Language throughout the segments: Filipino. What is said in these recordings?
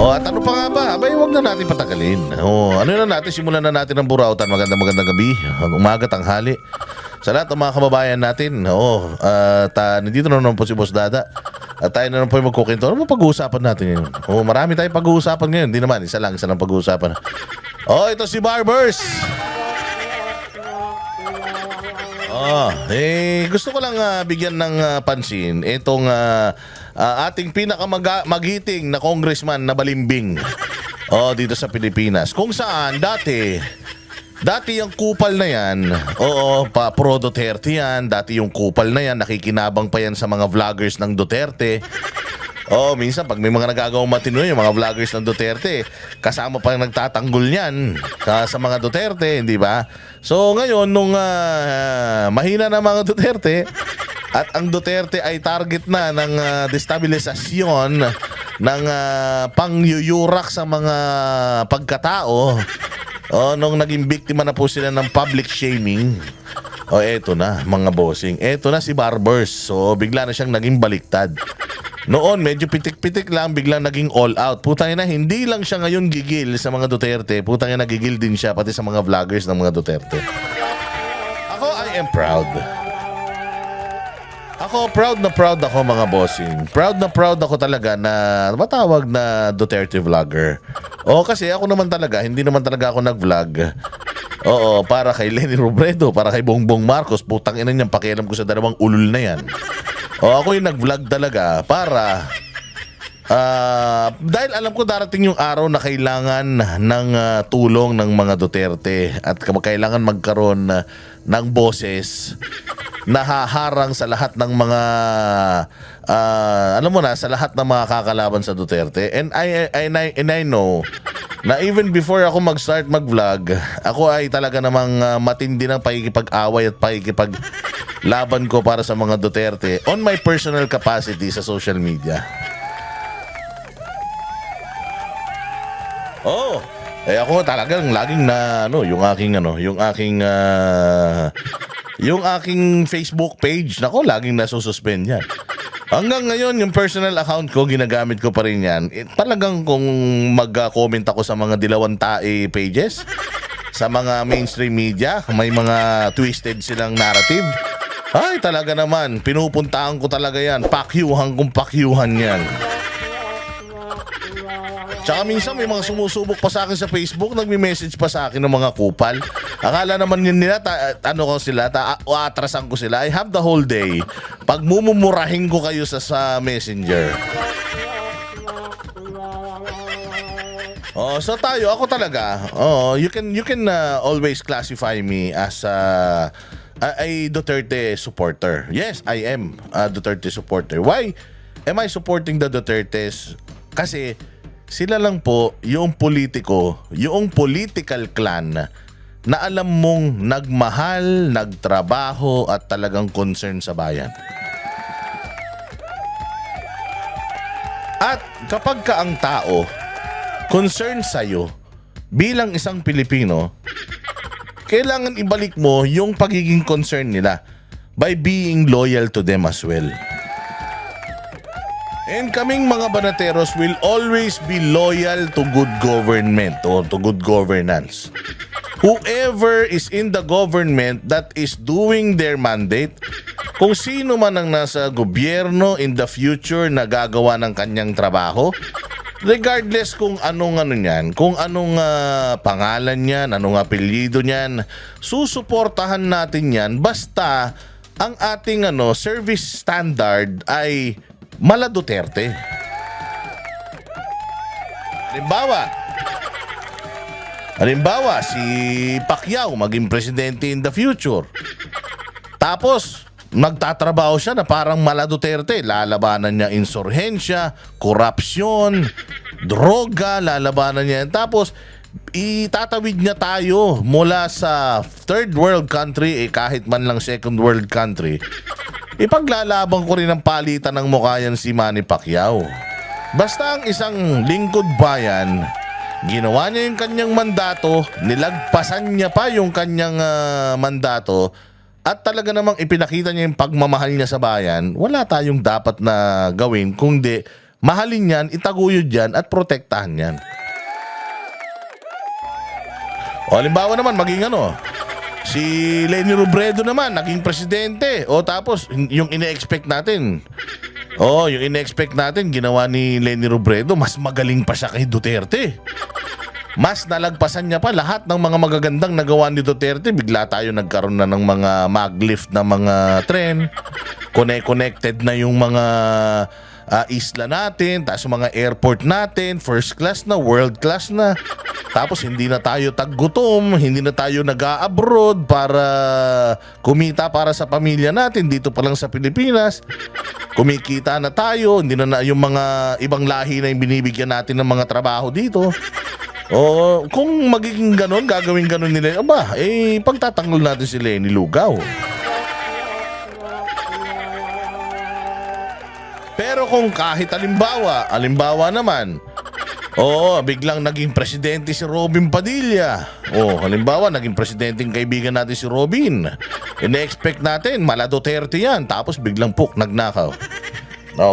At ano pa nga ba? Abay, huwag na natin patagalin. Ano na natin, simulan na natin ang burautan. Magandang gabi, umaga, tanghali. Sa lahat ng mga kababayan natin. Nandito na naman po si Boss Dada. At tayo na naman po yung magkukwento. Ano ba pag-uusapan natin ngayon? Marami tayong pag-uusapan ngayon. Hindi naman, isa lang pag-uusapan. Ito si Barbers. Gusto ko lang bigyan ng pansin itong ating pinakamaghiting na congressman na balimbing dito sa Pilipinas. Kung saan dati yung kupal na yan, pro Duterte yan, dati yung kupal na yan, nakikinabang pa yan sa mga vloggers ng Duterte. Minsan pag may mga nagagawang matino yung mga vloggers ng Duterte, kasama pa yung nagtatanggol niyan sa mga Duterte, hindi ba? So ngayon, nung mahina na mga Duterte, at ang Duterte ay target na ng destabilisasyon ng pangyuyurak sa mga pagkatao, nung naging biktima na po sila ng public shaming, eto na mga bossing, eto na si Barbers. So bigla na siyang naging baliktad. Noon, medyo pitik-pitik lang, biglang naging all out. Putang ina, hindi lang siya ngayon gigil sa mga Duterte. Putang ina, gigil din siya pati sa mga vloggers ng mga Duterte. Ako, I am proud. Proud ako mga bossing. Proud ako talaga na matawag na Duterte vlogger. Kasi ako naman talaga, hindi naman talaga ako nag-vlog. Para kay Leni Robredo, para kay Bongbong Marcos. Putang ina niyan, pakialam ko sa dalawang ulul na yan. Ako yung nag-vlog talaga para dahil alam ko darating yung araw na kailangan ng tulong ng mga Duterte at kailangan magkaroon ng boses na haharang sa lahat ng mga sa lahat ng mga kakalaban sa Duterte. And I know na even before ako mag-start mag-vlog, ako ay talaga namang matindi ng pakikipag-away at pakikipag-laban ko para sa mga Duterte on my personal capacity sa social media. Ako talagang laging na yung aking Facebook page, laging nasususpend yan. Hanggang ngayon, yung personal account ko, ginagamit ko pa rin yan. Talagang kung mag-comment ako sa mga dilawang tae pages, sa mga mainstream media, may mga twisted silang narrative, ay talaga naman, pinupuntahan ko talaga yan. Pakyuhan kung pakyuhan yan. Tsaka minsan may mga sumusubok pa sa akin sa Facebook, nagme-message pa sa akin ng mga kupal. Akala naman yun nila, atrasan ko sila. I have the whole day. Pag mumumurahin ko kayo sa Messenger. So ako talaga, you can always classify me as a Duterte supporter. Yes, I am a Duterte supporter. Why am I supporting the Dutertes? Kasi sila lang po yung political clan na alam mong nagmahal, nagtrabaho at talagang concern sa bayan. At kapag ka ang tao concern sa'yo bilang isang Pilipino, kailangan ibalik mo yung pagiging concern nila by being loyal to them as well. And kaming mga banateros will always be loyal to good government or to good governance. Whoever is in the government that is doing their mandate, kung sino man ang nasa gobyerno in the future na gagawa ng kanyang trabaho, regardless kung anong kung anong pangalan niyan, anong apelyido niyan, susuportahan natin yan basta ang ating service standard ay mala Duterte. Halimbawa, si Pacquiao maging presidente in the future. Tapos, nagtatrabaho siya na parang mala Duterte. Lalabanan niya insurhensya, korupsyon, droga, lalabanan niya. Tapos, itatawid niya tayo mula sa third world country, kahit man lang second world country. Ipaglalaban ko rin ang palitan ng mukha yan si Manny Pacquiao. Basta ang isang lingkod bayan, ginawa niya yung kanyang mandato, nilagpasan niya pa yung kanyang mandato, at talaga namang ipinakita niya yung pagmamahal niya sa bayan, wala tayong dapat na gawin kundi mahalin yan, itaguyod yan, at protektahan yan. O halimbawa naman, maging si Leni Robredo naman, naging presidente. O tapos, yung ine-expect natin, ginawa ni Leni Robredo, mas magaling pa siya kay Duterte. Mas nalagpasan niya pa lahat ng mga magagandang nagawa ni Duterte. Bigla tayo nagkaroon na ng mga maglift na mga tren. Connected na yung mga isla natin, tapos mga airport natin, first class na, world class na. Tapos hindi na tayo taggutom, hindi na tayo nag-a-abroad para kumita para sa pamilya natin dito pa lang sa Pilipinas. Kumikita na tayo, hindi na yung mga ibang lahi na yung binibigyan natin ng mga trabaho dito. O kung magiging ganon, gagawin ganon nila, pagtatanggol natin si Leni Lugaw. Pero kung kahit halimbawa naman, biglang naging presidente si Robin Padilla. Halimbawa, naging presidenteng kaibigan natin si Robin. Ine-expect natin, mala Duterte yan. Tapos biglang nagnakaw.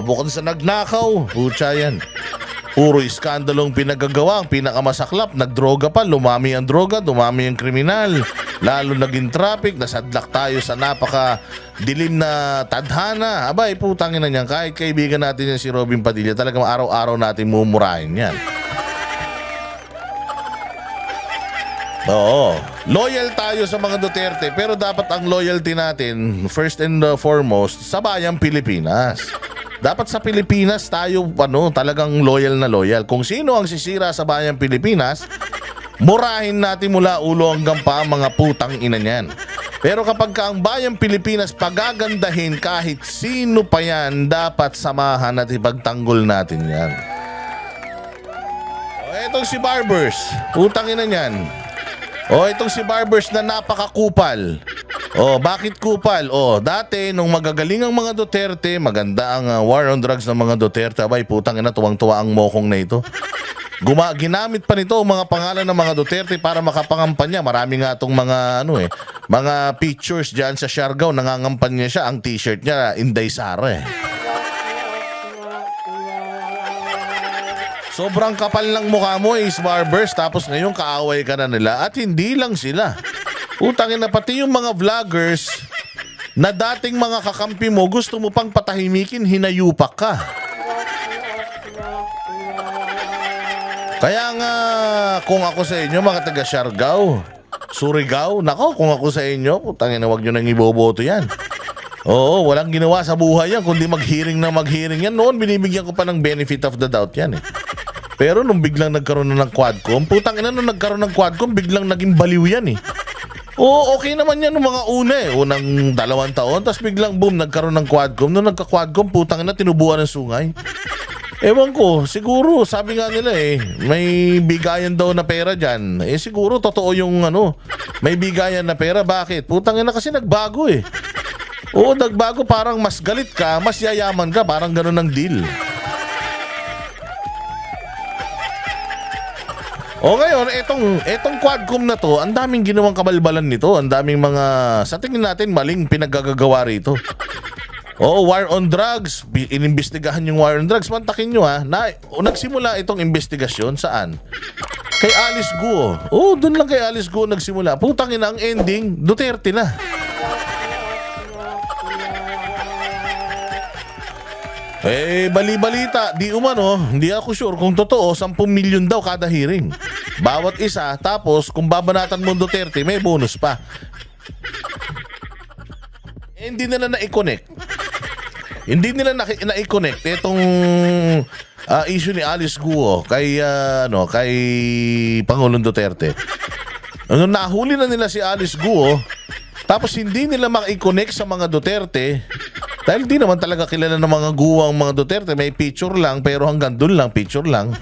Bukod sa nagnakaw, putya yan. Puro iskandalong pinagagawa, ang pinakamasaklap, nagdroga pa, lumami ang droga, dumami ang kriminal. Lalo naging traffic, nasadlak tayo sa napaka-dilim na tadhana. Putangin na niyan, kahit kaibigan natin yan si Robin Padilla, talagang araw-araw natin mumurahin yan. Loyal tayo sa mga Duterte, pero dapat ang loyalty natin, first and foremost, sa bayang Pilipinas. Dapat sa Pilipinas tayo talagang loyal na loyal. Kung sino ang sisira sa bayang Pilipinas, murahin natin mula ulo hanggang pa mga putang ina niyan. Pero kapag ang bayang Pilipinas pagagandahin kahit sino pa yan, dapat samahan at ipagtanggol natin yan. Itong si Barbers, putang ina niyan. Itong si Barbers na napakakupal. Bakit kupal? Dati nung magagaling ang mga Duterte, maganda ang war on drugs ng mga Duterte. Putang ina, tuwang-tuwa ang mokong na ito. Ginamit pa nito ang mga pangalan ng mga Duterte para makapangampanya. Marami nga itong mga pictures dyan sa Siargao, nangangampanya siya. Ang t-shirt niya, Inday Sara Sobrang kapal ng mukha mo, Ace Barbers. Tapos ngayon kaaway ka na nila. At hindi lang sila. Utangin na pati yung mga vloggers na dating mga kakampi mo, gusto mo pang patahimikin, hinayupak ka. Kaya nga, kung ako sa inyo, mga taga Siargao, Surigao, kung ako sa inyo, putangin na wag nyo nang iboboto yan. Walang ginawa sa buhay yan, kundi mag-hearing yan. Noon, binibigyan ko pa ng benefit of the doubt yan Pero nung biglang nagkaroon na ng Quadcom, putangin na nung nagkaroon ng Quadcom, biglang naging baliw yan okay naman yan nung mga unang 2 taon, tapos biglang boom, nagkaroon ng Quadcom. Nung nagka-Quadcom, putangin na, tinubuan ng sungay. Ewan ko, siguro, sabi nga nila may bigayan daw na pera dyan. Siguro, totoo yung may bigayan na pera. Bakit? Putangin na kasi nagbago nagbago, parang mas galit ka, mas yayaman ka, parang ganun ang deal. Ngayon, etong Quadcom na to, ang daming ginawang kabalbalan nito. Ang daming mga, sa tingin natin, maling pinagagagawa rito. War on drugs. Inimbestigahan yung war on drugs. Mantakin nyo nagsimula itong investigasyon saan? Kay Alice Guo. Doon lang kay Alice Guo nagsimula. Putangin na, ang ending, Duterte na. Bali-balita, di umano, hindi ako sure kung totoo, 10 milyon daw kada hearing. Bawat isa, tapos kung babanatan mo Duterte, may bonus pa. Hindi nila na-connect. Hindi nila na-connect itong issue ni Alice Guo kay Pangulong Duterte. Nahuli na nila si Alice Guo, tapos hindi nila ma-connect sa mga Duterte. Dahil di naman talaga kilala ng mga guwang mga Duterte. May picture lang, pero hanggang doon lang, picture lang.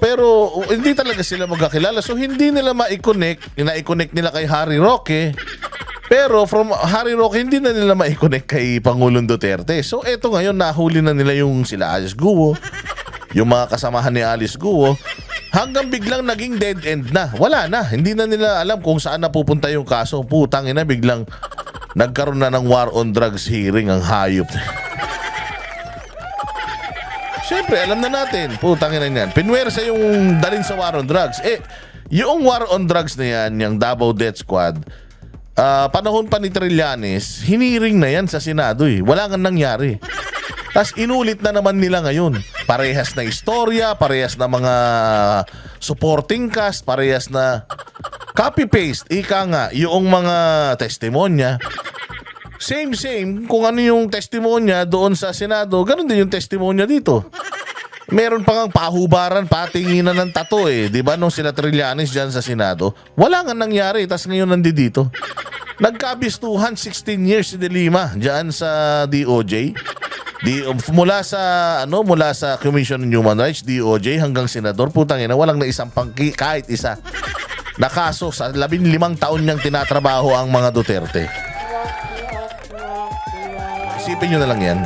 Pero hindi talaga sila magkakilala. So hindi nila ma-connect. Na-connect nila kay Harry Roque. Pero from Harry Roque, hindi na nila ma-connect kay Pangulong Duterte. So eto ngayon, nahuli na nila yung sila Alice Guo, yung mga kasamahan ni Alice Guo, hanggang biglang naging dead end na. Wala na. Hindi na nila alam kung saan napupunta yung kaso. Putang ina, biglang nagkaroon na ng war on drugs hearing, ang hayop. Siyempre, alam na natin. Putang ina yan. Pinwersa yung dalin sa war on drugs. Yung war on drugs na yan, yung Davao Death Squad, panahon pa ni Trillanes, hiniring na yan sa Senado eh. Wala nga nangyari. Tapos inulit na naman nila ngayon. Parehas na istorya, parehas na mga supporting cast, parehas na copy-paste. Ika nga, yung mga testimonya. Same. Kung ano yung testimonya doon sa Senado, ganun din yung testimonya dito. Meron pa ngang pahubaran, patinginan ng tato eh. Di ba nung sila Trillanes dyan sa Senado? Wala nga nangyari, tas ngayon nandito. Nagkabistuhan 16 years si De Lima dyan sa DOJ. Mula sa Commission on Human Rights, DOJ hanggang senador, putang ina, walang naisang kahit isa. Nakaso sa 15 taon niyang tinatrabaho ang mga Duterte. Isipin nyo na lang yan.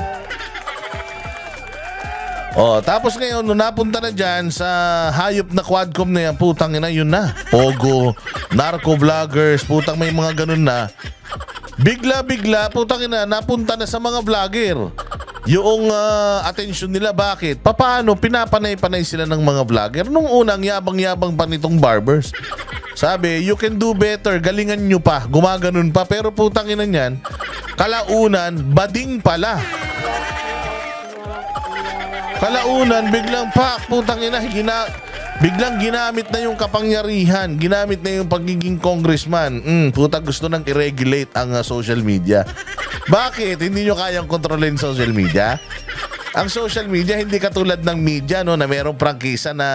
Tapos ngayon, nung napunta na dyan sa hayop na Quadcom na yan, putang ina, yun na. Pogo, narco-vloggers, putang may mga ganun na. Bigla, putang ina, napunta na sa mga vlogger. Yung attention nila, bakit? Paano pinapanay-panay sila ng mga vlogger? Nung unang yabang-yabang pa nitong barbers. Sabi, you can do better, galingan nyo pa, gumaganon pa. Pero putang ina niyan, kalaunan, bading pala. Kalaunan, biglang putang ina, biglang ginamit na yung kapangyarihan, ginamit na yung pagiging congressman. Puta, gusto nang i-regulate ang social media. Bakit? Hindi nyo kayang kontrolin social media? Ang social media, hindi katulad ng media, no, na merong prangkisa na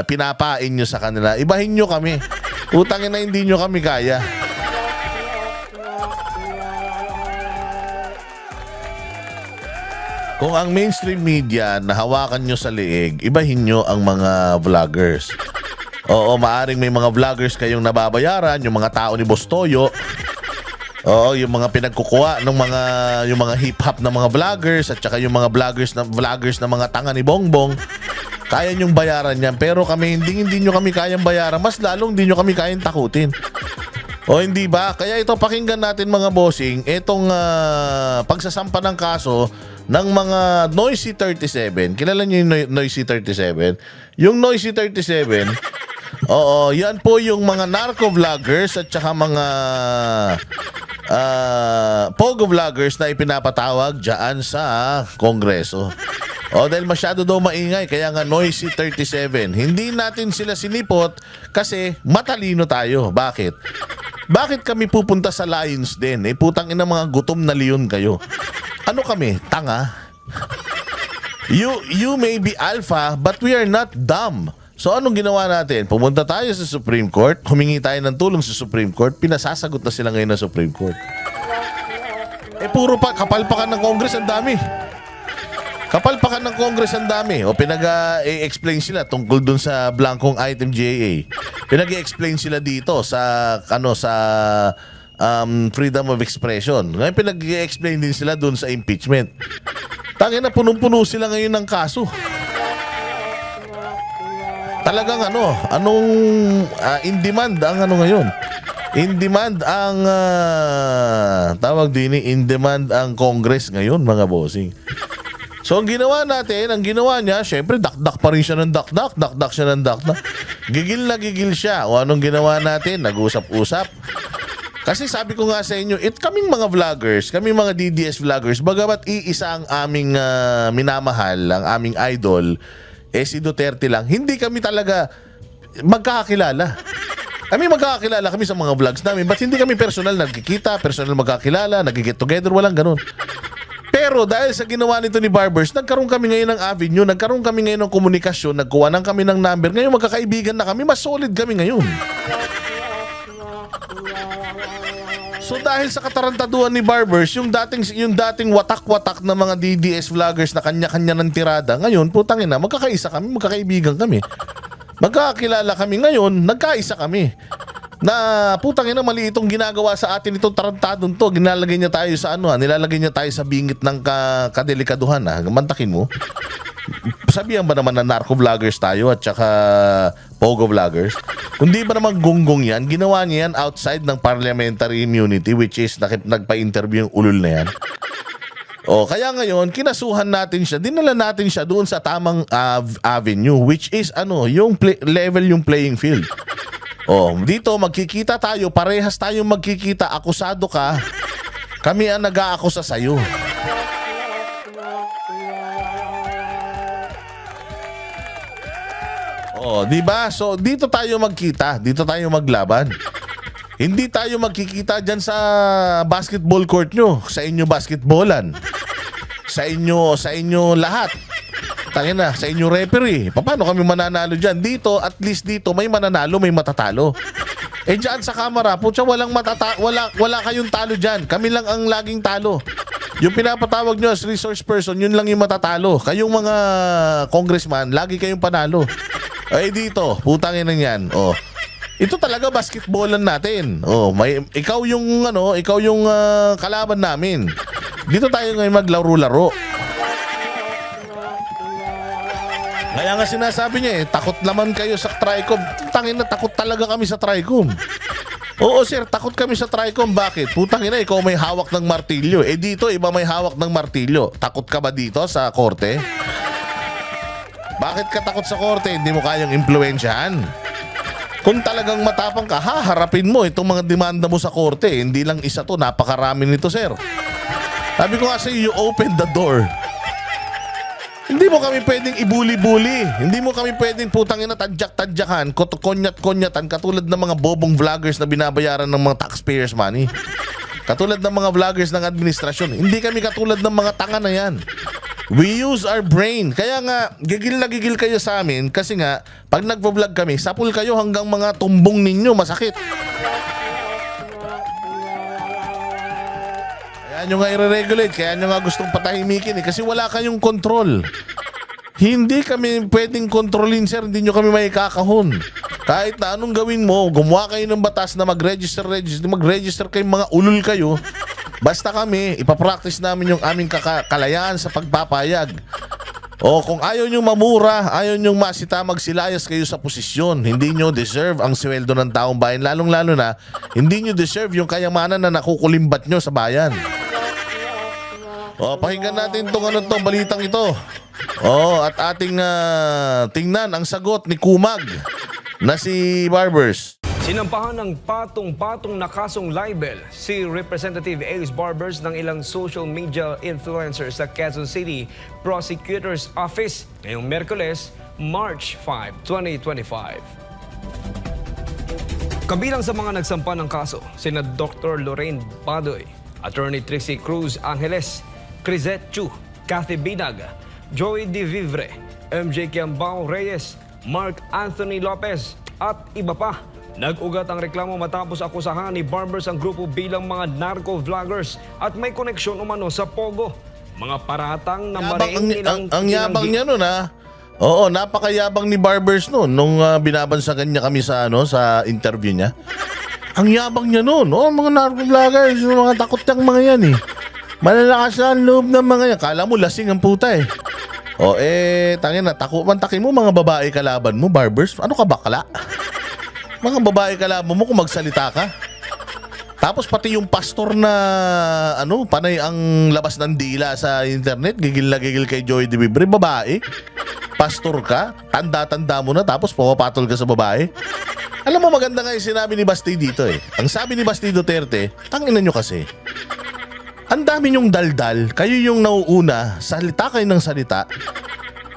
pinapain nyo sa kanila. Ibahin nyo kami. Putangin na hindi nyo kami kaya. Kung ang mainstream media nahawakan nyo sa liig, ibahin nyo ang mga vloggers. Oo, maaring may mga vloggers kayong nababayaran, yung mga tao ni Boss Toyo. Oo, yung mga pinagkukuha ng yung mga hip-hop na mga vloggers at saka yung mga vloggers na mga tanga ni Bongbong. Kaya nyong bayaran yan. Pero kami, hindi nyo kami kayang bayaran. Mas lalong hindi nyo kami kayang takutin. O hindi ba? Kaya ito, pakinggan natin mga bossing, itong pagsasampa ng kaso ng mga Noisy 37. Kilala nyo yung Noisy 37? Yung Noisy 37, oo, yan po yung mga narco-vloggers at saka mga pogo vloggers na ipinapatawag dyan sa Kongreso. Dahil masyado daw maingay, kaya nga Noisy 37. Hindi natin sila sinipot kasi matalino tayo. Bakit? Bakit kami pupunta sa Lions Den? Putang ina, mga gutom na leon kayo. Ano kami? Tanga? You may be alpha, but we are not dumb. So anong ginawa natin? Pumunta tayo sa Supreme Court, humingi tayo ng tulong sa Supreme Court, pinasasagot na sila ngayon ng Supreme Court. Puro pa, kapalpakan ng Congress, ang dami. Kapalpakan ng Congress, ang dami. O pinag-explain sila tungkol dun sa blankong item GAA. Pinag-explain sila dito sa freedom of expression. Ngayon pinag-explain din sila dun sa impeachment. Tangin na, punong-puno sila ngayon ng kaso. Talagang in demand ang ngayon. In demand ang tawag din in demand ang Congress ngayon, mga bossing. So ang ginawa natin, ang ginawa niya, syempre dakdak pa rin siya ng dakdak siya ng dakdak. Gigil na gigil siya. O anong ginawa natin? Nag-usap-usap. Kasi sabi ko nga sa inyo, kaming mga vloggers, kaming mga DDS vloggers, bagamat iisa ang aming minamahal, ang aming idol, si Duterte lang, hindi kami talaga magkakakilala. Magkakakilala kami sa mga vlogs namin, but hindi kami personal nagkikita, personal magkakilala, nag-get together, walang ganun. Pero dahil sa ginawa nito ni Barbers, nagkaroon kami ngayon ng avenue, nagkaroon kami ngayon ng komunikasyon, nagkuha ng kami ng number, ngayon magkakaibigan na kami, mas solid kami ngayon. So dahil sa katarantaduhan ni Barbers, yung dating watak-watak na mga DDS vloggers na kanya-kanya ng tirada, ngayon, putangin na, magkakaisa kami, magkakaibigan kami. Magkakilala kami ngayon, nagkaisa kami. Na putangin na, mali itong ginagawa sa atin itong tarantadong to. Nilalagay niya tayo sa bingit ng kadelikaduhan. Mantakin mo. Sabihan ba naman na narco-vloggers tayo at saka pogo vloggers? Kundi ba naman gunggong yan? Ginawa niya yan outside ng parliamentary immunity, which is nagpa-interview yung ulul na yan. Kaya ngayon, kinasuhan natin siya, dinala natin siya doon sa tamang avenue, which is yung level yung playing field. Dito magkikita tayo, parehas tayong magkikita, akusado ka, kami ang nag-aakusa sa'yo. Di ba? So dito tayo magkita, dito tayo maglaban. Hindi tayo magkikita dyan sa basketball court nyo, sa inyo basketballan. Sa inyo lahat. Tangina, sa inyo referee. Paano kami mananalo dyan? Dito, at least dito, may mananalo, may matatalo. Dyan sa kamera, putya, wala kayong talo dyan. Kami lang ang laging talo. Yung pinapatawag nyo as resource person, yun lang yung matatalo. Kayong mga congressman, lagi kayong panalo. Dito, putangin na yan. Ito talaga basketballan natin. Ikaw yung kalaban namin. Dito tayo ngayon maglaro-laro. Kaya nga sinasabi niya takot naman kayo sa Tricom. Tangin na, takot talaga kami sa Tricom. Oo sir, takot kami sa Tricom. Bakit? Putangin na, ikaw may hawak ng martilyo. Dito, iba may hawak ng martilyo. Takot ka ba dito sa korte? Bakit ka takot sa korte? Hindi mo kayang impluwensyahan. Kung talagang matapang ka, harapin mo itong mga demanda mo sa korte. Hindi lang isa to, napakarami nito sir. Sabi ko kasi, you open the door. Hindi mo kami pwedeng ibuli-buli. Hindi mo kami pwedeng putangin na tadyak-tadyakan, konyat-konyatan, katulad ng mga bobong vloggers na binabayaran ng mga taxpayers money. Katulad ng mga vloggers ng administrasyon. Hindi kami katulad ng mga tanga na yan. We use our brain. Kaya nga, gigil na gigil kayo sa amin kasi nga, pag nagvo-vlog kami, sapul kayo hanggang mga tumbong ninyo masakit. Kaya nyo nga i-regulate, kaya nyo nga gustong patahimikin kasi wala kayong control. Hindi kami pwedeng kontrolin sir, hindi nyo kami may kakahon. Kahit na anong gawin mo, gumawa kayo ng batas na mag-register kayong mga ulul kayo. Basta kami, ipapractice namin yung aming kalayaan sa pagpapayag. Kung ayaw nyo mamura, ayaw nyo masita, magsilayas kayo sa posisyon. Hindi nyo deserve ang sweldo ng taong bayan. Lalong-lalo na, hindi nyo deserve yung kayamanan na nakukulimbat nyo sa bayan. Pakinggan natin itong balitang ito. At ating tingnan ang sagot ni Kumag na si Barbers. Sinampahan ng patong-patong na kasong libel si Representative Ace Barbers ng ilang social media influencers sa Quezon City Prosecutor's Office ngayong Miyerkules, March 5, 2025. Kabilang sa mga nagsampa ng kaso, sina Dr. Lorraine Badoy, Attorney Trixie Cruz Angeles, Crisette Chu, Kathy Binag, Joey De Vivre, MJ Kiambao Reyes, Mark Anthony Lopez at iba pa. Nag-ugat ang reklamo matapos akusahan ni Barbers ang grupo bilang mga narco-vloggers at may koneksyon umano sa Pogo. Mga paratang na mariing nilang... Ang yabang niya nun ha. Oo, napakayabang ni Barbers nun nung binabansagan niya kami sa interview niya. Ang yabang niya nun. Mga narco-vloggers, mga takot yung mga yan eh. Malalakas ang loob ng mga yan. Kala mo lasing ang puta eh. Tangin na, takin mo mga babae kalaban mo, Barbers. Ano ka bakla? Mga babae kalaban mo kung magsalita ka. Tapos pati yung pastor na panay ang labas ng dila sa internet, gigil na gigil kay Joey De Vivre, babae. Pastor ka, tanda-tanda mo na tapos pumapatol ka sa babae. Alam mo maganda nga yung sinabi ni Basti dito eh. Ang sabi ni Basti Duterte, tangina nyo kasi. Ang dami nyong daldal, kayo yung nauuna, salita kayo ng salita.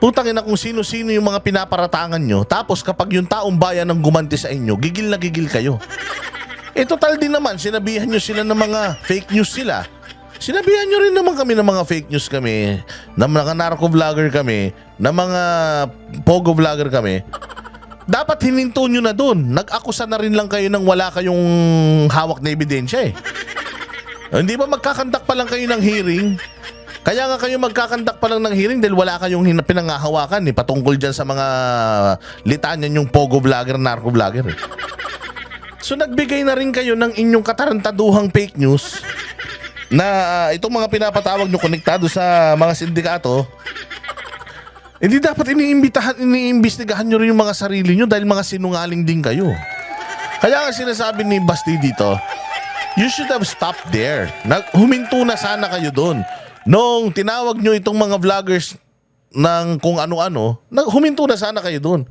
Putangin na kung sino-sino yung mga pinaparatangan nyo, tapos kapag yung taong bayan ang gumanti sa inyo, gigil na gigil kayo. Total din naman, sinabihan nyo sila ng mga fake news sila. Sinabihan nyo rin naman kami ng mga fake news kami, ng mga narco-vlogger kami, ng mga pogo vlogger kami. Dapat hininto nyo na dun. Nag-akusa na rin lang kayo nang wala kayong hawak na ebidensya eh. Hindi ba magkakandak pa lang kayo ng hearing? Kaya nga kayo magkakandak pa lang ng hearing dahil wala kayong pinangahawakan patungkol dyan sa mga litanyan yung pogo vlogger, narco vlogger eh. So nagbigay na rin kayo ng inyong katarantaduhang fake news na itong mga pinapatawag nyo konektado sa mga sindikato. Hindi dapat iniimbestigahan nyo rin yung mga sarili nyo dahil mga sinungaling din kayo. Kaya nga sinasabi ni Basti dito, you should have stopped there. Huminto na sana kayo doon. Nung tinawag nyo itong mga vloggers ng kung ano-ano, huminto na sana kayo doon.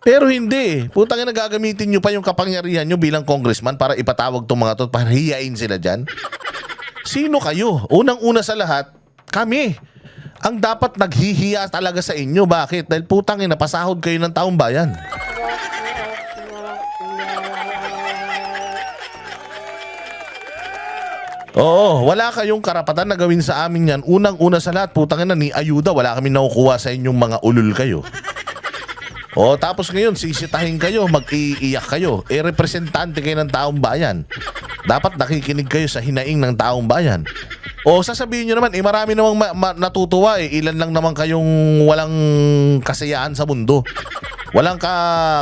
Pero hindi. Putang ina, gagamitin nyo pa yung kapangyarihan nyo bilang congressman para ipatawag tong mga to, para hiyain sila dyan. Sino kayo? Unang-una sa lahat, kami. Ang dapat naghihiya talaga sa inyo. Bakit? Dahil putang ina, pasahod kayo ng taong bayan. Oo, wala kayong karapatan na gawin sa amin yan. Unang-una sa lahat, putang ina, ni ayuda, wala kami nakukuha sa inyong mga ulul kayo. O tapos ngayon, sisitahin kayo, mag-iiyak kayo. Representante kayo ng taong bayan. Dapat nakikinig kayo sa hinaing ng taong bayan. O sasabihin nyo naman, marami namang natutuwa eh. Ilan lang naman kayong walang kasayaan sa mundo. Walang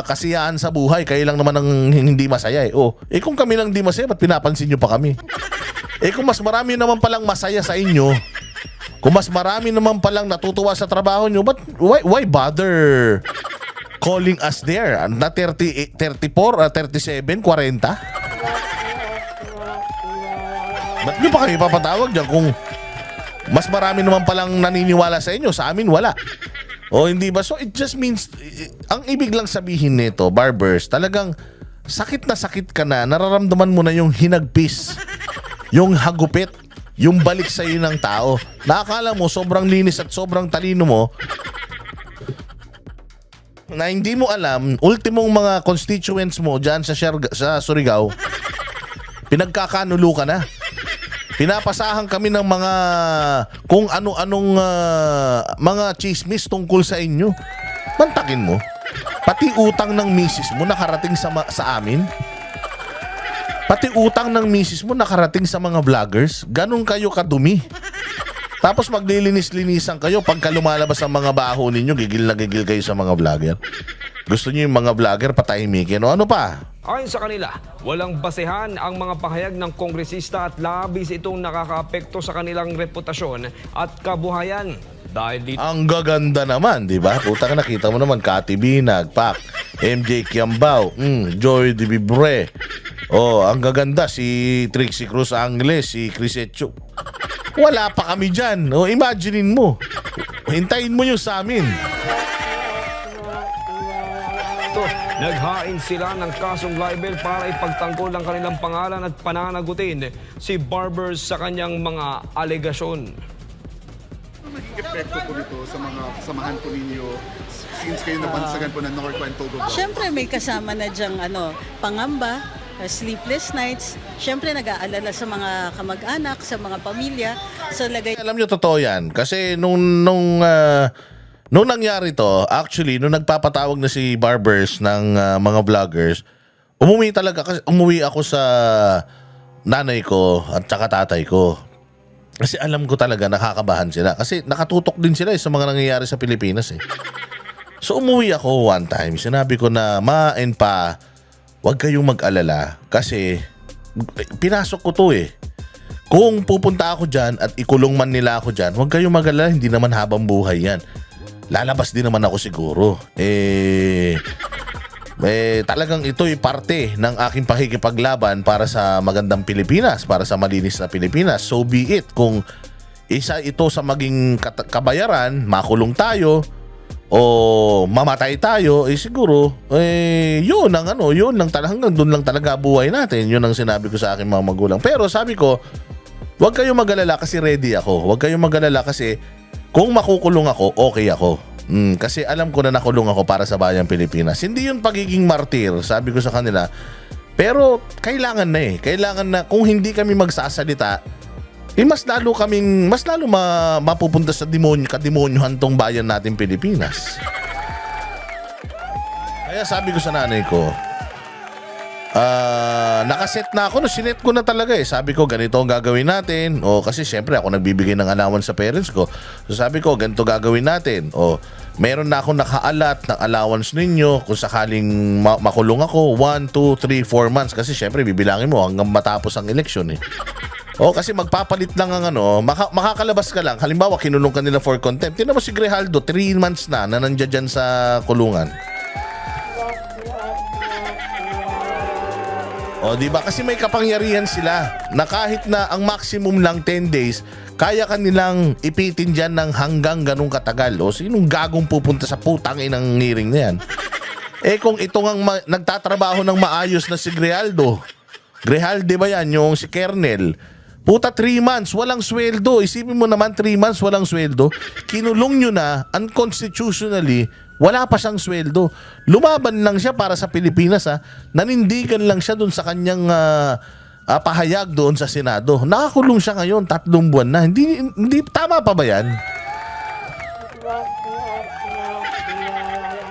kasiyaan sa buhay. Kayo lang naman ang hindi masaya eh. O, kung kami lang hindi masaya, ba't pinapansin nyo pa kami? Kung mas marami naman palang masaya sa inyo, kung mas marami naman palang natutuwa sa trabaho nyo, but why bother calling us there? Na 34, 37, 40? Ba't nyo pa kayo papatawag dyan kung mas marami naman palang naniniwala sa inyo? Sa amin, wala. O hindi ba? So it just means, ang ibig lang sabihin nito, barbers, talagang sakit na sakit ka na, nararamdaman mo na yung hinagpis, yung hagupit, yung balik sa iyo ng tao. Nakakala mo sobrang linis at sobrang talino mo, na hindi mo alam, ultimong mga constituents mo dyan sa Surigao, pinagkakanulo ka na. Pinapasahan kami ng mga kung ano-anong mga chismis tungkol sa inyo. Mantakin mo. Pati utang ng misis mo nakarating sa amin. Pati utang ng misis mo nakarating sa mga vloggers. Ganun kayo kadumi. Tapos maglilinis-linisan kayo. Pagka lumalabas ang mga baho ninyo, gigil na gigil kayo sa mga vlogger. Gusto niyo yung mga vlogger patahimikin o ano pa? Ayon sa kanila, walang basehan ang mga pahayag ng kongresista at labis itong nakakaapekto sa kanilang reputasyon at kabuhayan. Dahil dito, Ang gaganda naman, di ba? Putang nakita mo naman, Kati Binag, Pak, MJ Kiambao, Joy de Vibre. Oh, ang gaganda si Trixie Cruz Angeles, si Crisette Chu. Wala pa kami dyan. Oh, imaginein mo. Hintayin mo yung sa amin. naghain sila ng kasong libel para ipagtanggol ang kanilang pangalan at pananagutin si Barbers sa kanyang mga alegasyon. Maging epekto po nito sa mga kasamahan po ninyo since kayo nabansagan po ng Norco and Togo Bronx? Siyempre may kasama na diyang pangamba, sleepless nights. Siyempre nag-aalala sa mga kamag-anak, sa mga pamilya. Sa lagay Alam nyo, totoo yan. Kasi nung nangyari to, actually, nung nagpapatawag na si Barbers ng mga vloggers, umuwi ako sa nanay ko at saka tatay ko. Kasi alam ko talaga nakakabahan sila. Kasi nakatutok din sila sa mga nangyayari sa Pilipinas eh. So umuwi ako one time. Sinabi ko na, Ma and Pa, huwag kayong mag-alala. Kasi pinasok ko to eh. Kung pupunta ako dyan at ikulong man nila ako dyan, huwag kayong mag-alala. Hindi naman habang buhay yan. Lalabas din naman ako siguro. Talagang ito'y parte ng aking pakikipaglaban para sa magandang Pilipinas, para sa malinis na Pilipinas. So be it. Kung isa ito sa maging kabayaran, makulong tayo o mamatay tayo, siguro yun lang talaga, hanggang doon lang talaga buhay natin. Yun ang sinabi ko sa aking mga magulang. Pero sabi ko, huwag kayong mag-alala kasi ready ako. Huwag kayong mag-alala kasi kung makukulong ako, okay ako. Kasi alam ko na nakulong ako para sa bayang Pilipinas. Hindi yun pagiging martir, sabi ko sa kanila. Pero kailangan na eh. Kailangan na kung hindi kami magsasalita, mas lalo mapupunta sa kademonyohan tong bayan natin Pilipinas. Kaya sabi ko sa nanay ko, nakaset na ako, sinet ko na talaga eh. Sabi ko, ganito ang gagawin natin. O kasi syempre ako nagbibigay ng allowance sa parents ko. So sabi ko, ganito gagawin natin. O meron na ako nakaalat ng allowance ninyo kung sakaling makulong ako 1, 2, 3, 4 months. Kasi syempre bibilangin mo hanggang matapos ang eleksyon eh. O kasi magpapalit lang ang makakalabas ka lang. Halimbawa, kinulong ka nila for contempt. Tingnan mo si Grijaldo, 3 months na nandiyan dyan sa kulungan. O, di ba? Kasi may kapangyarihan sila na kahit na ang maximum lang 10 days, kaya kanilang ipitin dyan ng hanggang ganung katagal. O, sinong gagong pupunta sa putang inang ngiring na yan? Eh kung ito ngang nagtatrabaho ng maayos na si Grijalde ba yan? Yung si Kernel. Puta, 3 months, walang sweldo. Isipin mo naman, 3 months, walang sweldo. Kinulong nyo na, unconstitutionally, wala pa siyang sweldo. Lumaban lang siya para sa Pilipinas, ha. Nanindigan lang siya doon sa kanyang pahayag doon sa Senado. Nakakulong siya ngayon, 3 buwan na. Hindi tama pa ba yan?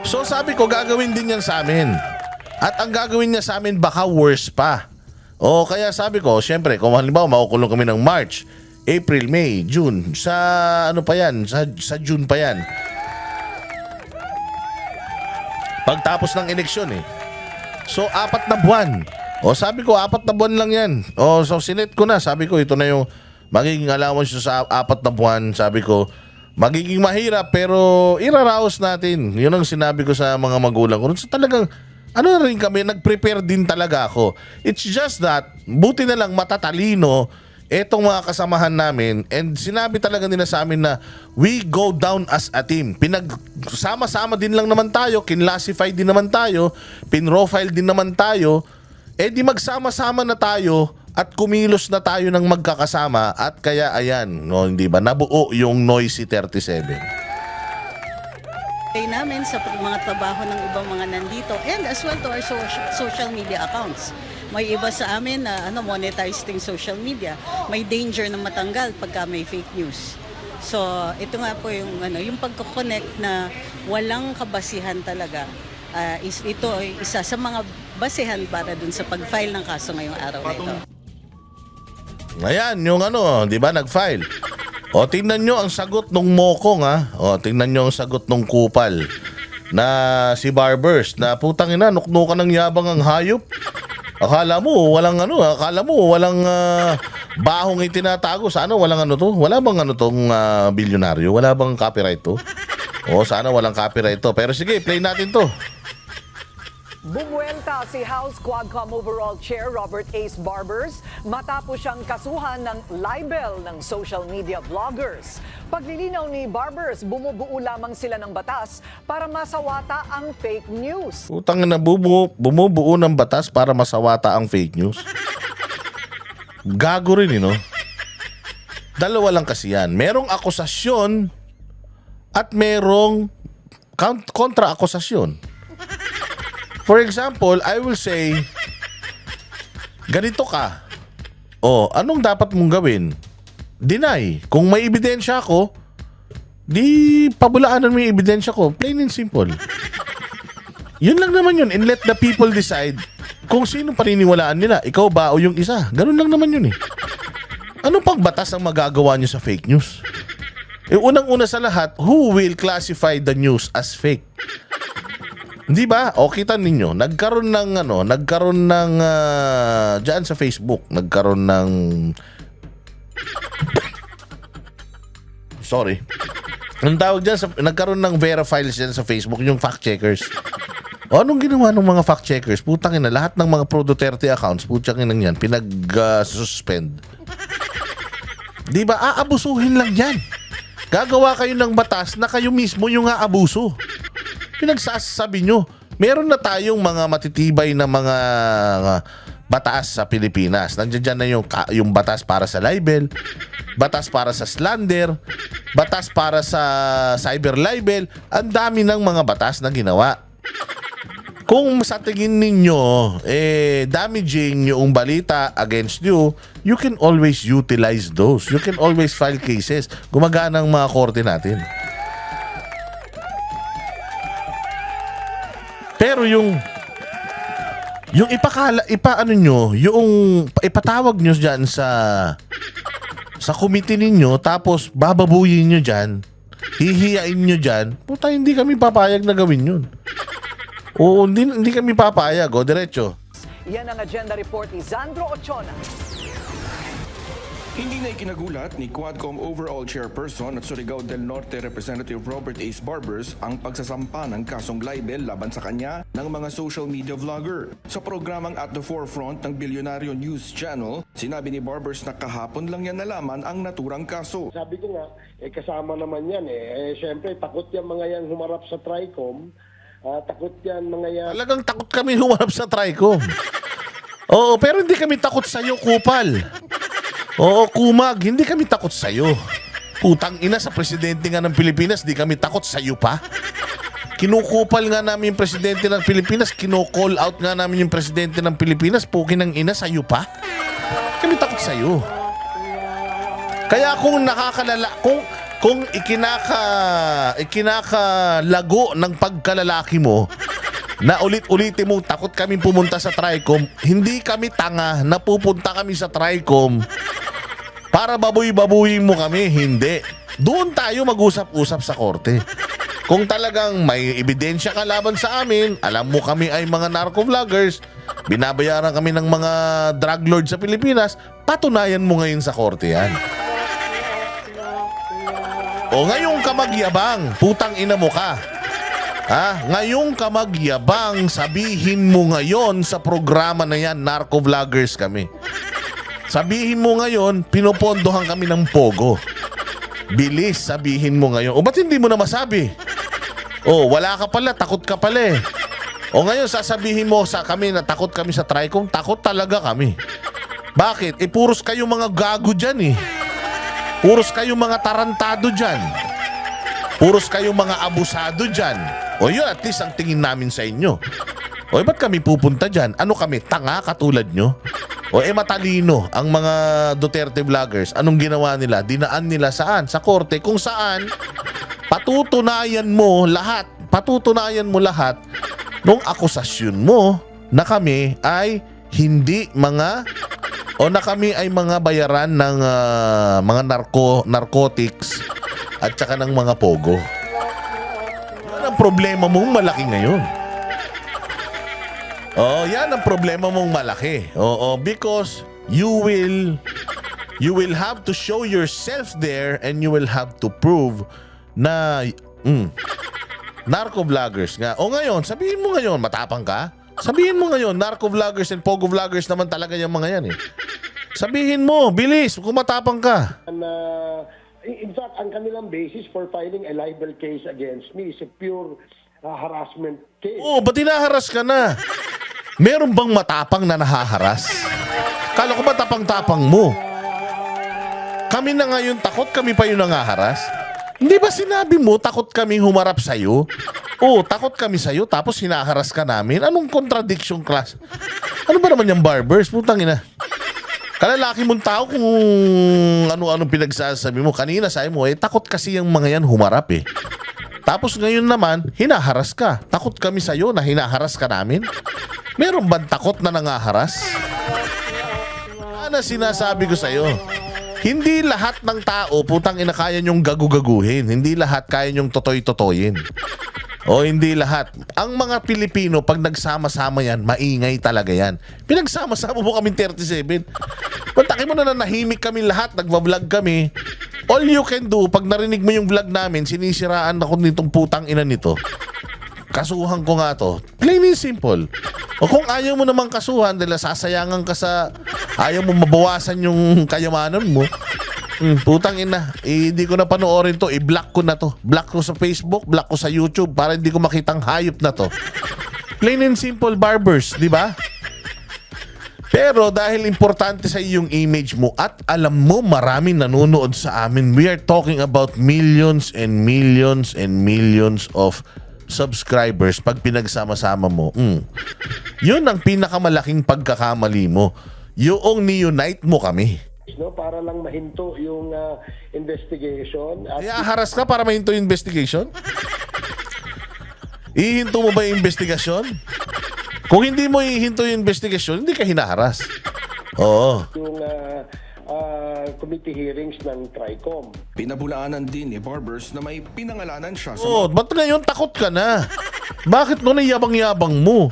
So sabi ko, gagawin din yan sa amin. At ang gagawin niya sa amin, baka worse pa. O kaya sabi ko, syempre, kung halimbawa makukulong kami ng March, April, May, June, sa ano pa yan, sa June pa yan. Pagtapos ng eleksyon eh. So 4 na buwan. O sabi ko, 4 na buwan lang yan. O so sinet ko na, sabi ko, ito na yung magiging allowance sa 4 na buwan. Sabi ko, magiging mahirap pero iraraos natin. Yun ang sinabi ko sa mga magulang ko. So talagang, ano na rin kami, nag-prepare din talaga ako. It's just that, buti na lang matatalino etong mga kasamahan namin and sinabi talaga nila sa amin na we go down as a team. Pinagsama-sama din lang naman tayo, kinlassify din naman tayo, pinrofile din naman tayo, eh di magsama-sama na tayo at kumilos na tayo ng magkakasama at kaya ayan, no, hindi ba, nabuo yung Noisy 37. Namin sa mga trabaho ng ibang mga nandito and as well to our social media accounts. May iba sa amin na monetized yung social media. May danger na matanggal pagka may fake news. So, ito nga po yung pagko-connect na walang kabasihan talaga. Ito ay isa sa mga basihan para dun sa pag-file ng kaso ngayong araw na ito. Ayan, yung di ba, nag-file. O, tingnan nyo ang sagot nung Mokong, ha? O, tingnan nyo ang sagot nung Kupal na si Barbers na putang ina, nuknukan ng yabang ang hayop. Akala mo walang bahong itinatago. Sana walang to? Wala bang tong bilyonaryo? Wala bang copyright to? O, sana walang copyright to. Pero sige, play natin to. Bumuelta si House Quadcom Overall Chair Robert Ace Barbers matapos siyang kasuhan ng libel ng social media vloggers. Paglilinaw ni Barbers, bumubuo lamang sila ng batas para masawata ang fake news. Utang na bumubuo ng batas para masawata ang fake news. Gago rin, Dalawa lang kasi yan. Merong akusasyon at merong kontra-akusasyon. For example, I will say, ganito ka. O, anong dapat mong gawin? Deny. Kung may ebidensya ako, di pabulaanan mo yung ebidensya ko. Plain and simple. Yun lang naman yun. And let the people decide kung sino paniniwalaan nila. Ikaw ba o yung isa. Ganun lang naman yun eh. Anong pang batas ang magagawa nyo sa fake news? Unang-una sa lahat, who will classify the news as fake? Di ba? O kita ninyo, nagkaroon ng diyan sa Facebook, nagkaroon ng sorry. Ang tawag diyan nagkaroon ng verifiles diyan sa Facebook, yung fact checkers. O anong ginawa ng mga fact checkers? Putang ina, lahat ng mga pro Duterte accounts, putang ina yan, pinag-suspend. Di ba? Aabusuhin lang yan. Gagawa kayo ng batas na kayo mismo yung aabuso. Pinagsasabi nyo, meron na tayong mga matitibay na mga batas sa Pilipinas. Nandiyan na yung batas para sa libel, batas para sa slander, batas para sa cyber libel. Ang dami ng mga batas na ginawa. Kung sa tingin ninyo, damaging yung balita against you, you can always utilize those. You can always file cases. Gumagana ang mga korte natin. Pero yung ipatawag nyo dyan sa committee ninyo, tapos bababuyin nyo dyan, hihiyain nyo dyan, puta, hindi kami papayag na gawin yun. Oo, hindi kami papayag, o, diretso. Yan ang agenda report ni Zandro Ochona. Hindi na ikinagulat ni Quadcom Overall Chairperson at Surigao del Norte Representative Robert Ace Barbers ang pagsasampa ng kasong libel laban sa kanya ng mga social media vlogger. Sa programang At the Forefront ng Bilyonaryo News Channel, sinabi ni Barbers na kahapon lang yan nalaman ang naturang kaso. Sabi ko nga, kasama naman yan Siyempre, takot yan mga yan humarap sa TRICOM. Takot yan mga yan. Talagang takot kami humarap sa TRICOM. Oo, pero hindi kami takot sa'yo, Kupal. Oo, Kumag, hindi kami takot sa'yo. Putang ina, sa presidente nga ng Pilipinas, di kami takot sa'yo pa. Kinukupal nga namin yung presidente ng Pilipinas, kino-call out nga namin yung presidente ng Pilipinas, pukin ng ina sa'yo pa. Kami takot sa'yo. Kaya kung nakakalala, kung ikinakalago ng pagkalalaki mo, na ulit-ulitin mo, takot kami pumunta sa TRICOM, hindi kami tanga na pupunta kami sa TRICOM para baboy-babuyin mo kami. Hindi. Doon tayo mag-usap-usap sa korte. Kung talagang may ebidensya ka laban sa amin, alam mo kami ay mga narco-vloggers, binabayaran kami ng mga drug lord sa Pilipinas, patunayan mo ngayon sa korte yan. O ngayong ka magyabang, putang ina mo ka. Ngayong ka magyabang, sabihin mo ngayon sa programa na yan, narco-vloggers kami. Sabihin mo ngayon, pinopondohan kami ng pogo. Bilis, sabihin mo ngayon. O ba't hindi mo na masabi? O wala ka pala, takot ka pala eh. O ngayon, sasabihin mo sa kami na takot kami sa TRICOM, takot talaga kami. Bakit? Puros kayo mga gago dyan eh. Puros kayo mga tarantado dyan. Puros kayo mga abusado dyan. O yun, at least ang tingin namin sa inyo. O ba't kami pupunta dyan? Ano kami, tanga katulad nyo? O matalino ang mga Duterte vloggers. Anong ginawa nila? Dinaan nila saan? Sa korte. Kung saan, patutunayan mo lahat nung akusasyon mo na kami ay hindi mga na kami ay mga bayaran ng mga narcotics at saka ng mga pogo. Yan ang problema mong malaki ngayon. Yan ang problema mong malaki. Because you will have to show yourself there and you will have to prove na narco-vloggers nga. Ngayon, sabihin mo ngayon, matapang ka? Sabihin mo ngayon, narco-vloggers and pogo-vloggers naman talaga yung mga yan eh. Sabihin mo, bilis, kung matapang ka. In fact, ang kanilang basis for filing a libel case against me is a pure harassment case. Ba't hinaharas ka na? Meron bang matapang na nahaharas? Kala ko ba tapang-tapang mo? Kami na ngayon takot, kami pa yung nangaharas? Hindi ba sinabi mo takot kami humarap sa'yo? Takot kami sa'yo tapos hinaharas ka namin? Anong contradiction class? Ano ba naman yung Barbers? Putang ina. Kalalaki mong tao kung ano-anong pinagsasabi mo. Kanina sabi mo, takot kasi yung mga yan humarap eh. Tapos ngayon naman, hinaharas ka. Takot kami sa'yo na hinaharas ka namin? Meron bang takot na nangaharas? Ano sinasabi ko sa'yo? Hindi lahat ng tao, putang ina, kaya nyong gagu-gaguhin. Hindi lahat kaya nyong totoy-totoyin. Hindi lahat. Ang mga Pilipino, pag nagsama-sama yan, maingay talaga yan. Pinagsama-sama mo kami 37. Pantaki mo na nahimik kami lahat, nagva-vlog kami. All you can do, pag narinig mo yung vlog namin, sinisiraan ako nitong putang ina nito. Kasuhan ko nga to. Plain and simple. O kung ayaw mo naman kasuhan dahil sasayangan ka sa ayaw mo mabawasan yung kayamanan mo, putang ina, hindi ko na panoorin to, i-block ko na to. Block ko sa Facebook, block ko sa YouTube para hindi ko makitang hayop na to. Plain and simple, Barbers, di ba? Pero dahil importante sa yung image mo at alam mo maraming nanonood sa amin, we are talking about millions and millions and millions of subscribers pag pinagsama-sama mo. Yun ang pinakamalaking pagkakamali mo. Yung ni-unite mo kami. Para lang mahinto yung investigation. Haras ka para mahinto yung investigation? Ihinto mo ba yung investigation? Kung hindi mo ihinto yung investigation, hindi ka hinaharas. Oo. Yung committee hearings ng TRICOM. Pinabulaanan din ni Barbers na may pinangalanan siya sa Ba't ngayon takot ka na? Bakit noon ay yabang-yabang mo?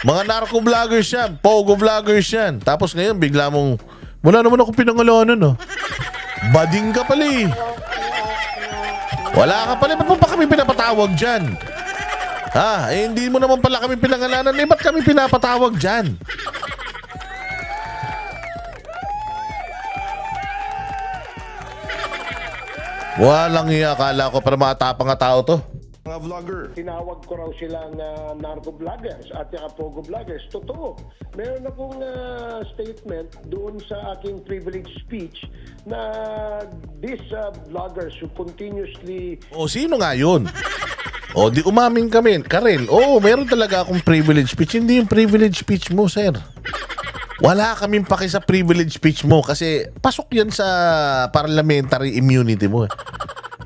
Mga narco-vloggers yan, pogo-vloggers yan. Tapos ngayon bigla mong Wala naman akong pinangalanan, oh. Bading ka pala eh. Wala ka pala. Ba't mo pa kami pinapatawag dyan? Ha? Eh, hindi mo naman pala kami pinangalanan. Eh, ba't kami pinapatawag dyan? Walang iya. Akala ko para matapang nga tao to. Mga vlogger. Tinawag ko raw silang narco-vloggers at saka pogo-vloggers. Totoo. Meron akong statement doon sa aking privilege speech na these vloggers who continuously O, sino nga yun? O, di umamin kami. Karen, oo, meron talaga akong privilege speech. Hindi yung privilege speech mo, sir. Wala kaming paki sa privilege speech mo kasi pasok yan sa parliamentary immunity mo.